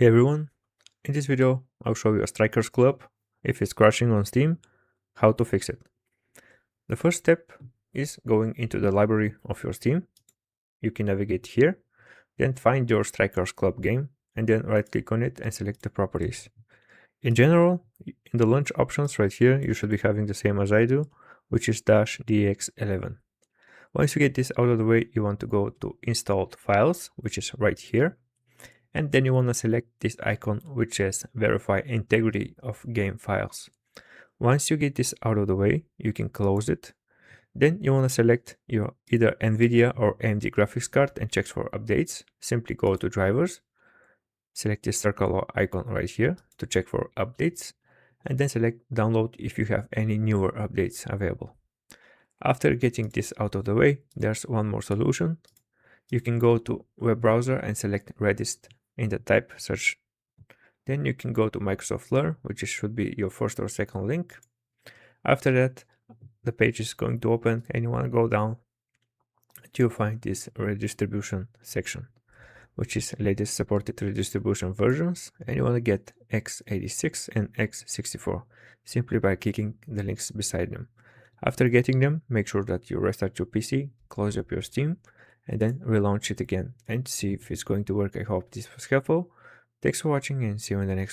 Hey everyone, in this video I'll show you a Strikers Club, if it's crashing on Steam, how to fix it. The first step is going into the library of your Steam. You can navigate here, then find your Strikers Club game, and then right click on it and select the properties. In general, in the launch options right here, you should be having the same as I do, which is -DX11. Once you get this out of the way, you want to go to installed files, which is right here. And then you want to select this icon which says verify integrity of game files. Once you get this out of the way, you can close it. Then you want to select your either NVIDIA or AMD graphics card and check for updates. Simply go to drivers, select this circle icon right here to check for updates, and then select download if you have any newer updates available. After getting this out of the way, there's one more solution. You can go to web browser and select Redis in the type search. Then you can go to Microsoft Learn, which should be your first or second link. After that, the page is going to open and you want to go down to find this redistribution section, which is latest supported redistribution versions, and you want to get x86 and x64 simply by clicking the links beside them. After getting them, make sure that you restart your PC, close up your Steam, and then relaunch it again and see if it's going to work. I hope this was helpful. Thanks for watching and see you in the next one.